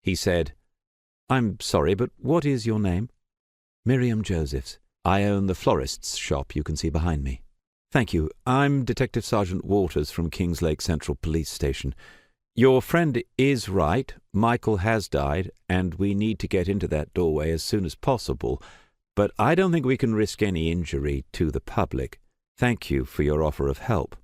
He said, "I'm sorry, but what is your name?" "Miriam Josephs. I own the florist's shop you can see behind me." "Thank you. I'm Detective Sergeant Waters from Kingslake Central Police Station. Your friend is right. Michael has died, and we need to get into that doorway as soon as possible. But I don't think we can risk any injury to the public. Thank you for your offer of help."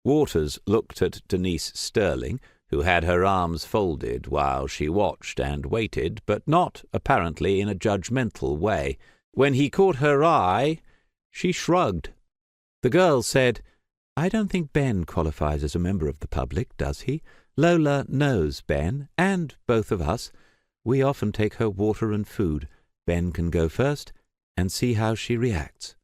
Waters looked at Denise Sterling, who had her arms folded while she watched and waited, but not, apparently, in a judgmental way. When he caught her eye, she shrugged. The girl said, "I don't think Ben qualifies as a member of the public, does he? Lola knows Ben, and both of us. We often take her water and food. Ben can go first and see how she reacts."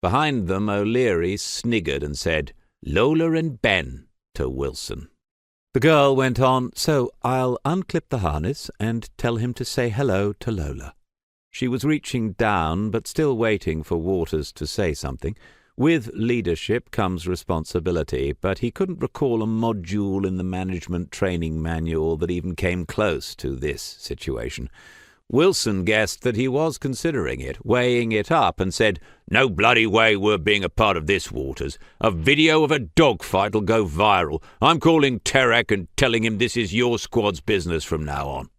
Behind them, O'Leary sniggered and said, "Lola and Ben," to Wilson. The girl went on, "So I'll unclip the harness and tell him to say hello to Lola." She was reaching down, but still waiting for Waters to say something. With leadership comes responsibility, but he couldn't recall a module in the management training manual that even came close to this situation. Wilson guessed that he was considering it, weighing it up, and said, "No bloody way we're being a part of this, Waters. A video of a dogfight'll go viral. I'm calling Terek and telling him this is your squad's business from now on."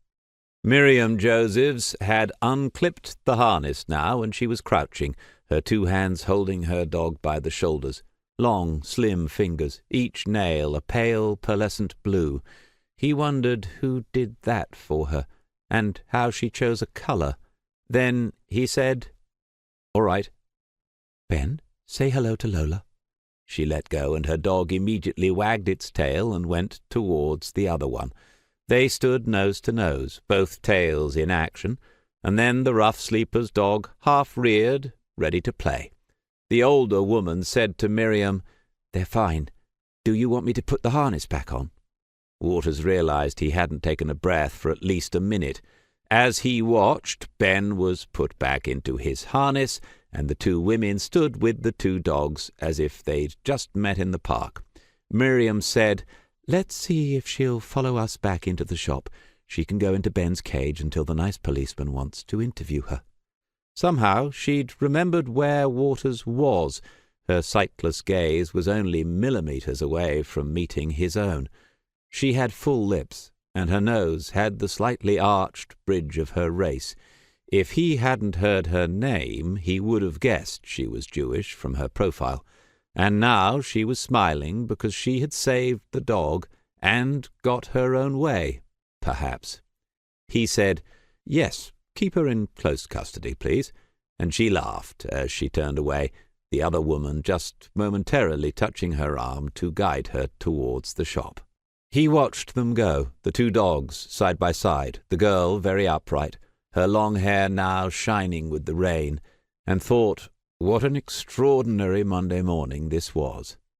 Miriam Josephs had unclipped the harness now, and she was crouching, her two hands holding her dog by the shoulders. Long, slim fingers, each nail a pale, pearlescent blue. He wondered who did that for her, and how she chose a colour. Then he said, "All right. Ben, say hello to Lola." She let go, and her dog immediately wagged its tail and went towards the other one. They stood nose to nose, both tails in action, and then the rough sleeper's dog half-reared, ready to play. The older woman said to Miriam, "They're fine. Do you want me to put the harness back on?" Waters realized he hadn't taken a breath for at least a minute. As he watched, Ben was put back into his harness, and the two women stood with the two dogs as if they'd just met in the park. Miriam said, "Let's see if she'll follow us back into the shop. She can go into Ben's cage until the nice policeman wants to interview her." Somehow she'd remembered where Waters was. Her sightless gaze was only millimetres away from meeting his own. She had full lips, and her nose had the slightly arched bridge of her race. If he hadn't heard her name, he would have guessed she was Jewish from her profile. And now she was smiling because she had saved the dog and got her own way, perhaps. He said, "Yes, keep her in close custody, please," and she laughed as she turned away, the other woman just momentarily touching her arm to guide her towards the shop. He watched them go, the two dogs side by side, the girl very upright, her long hair now shining with the rain, and thought what an extraordinary Monday morning this was.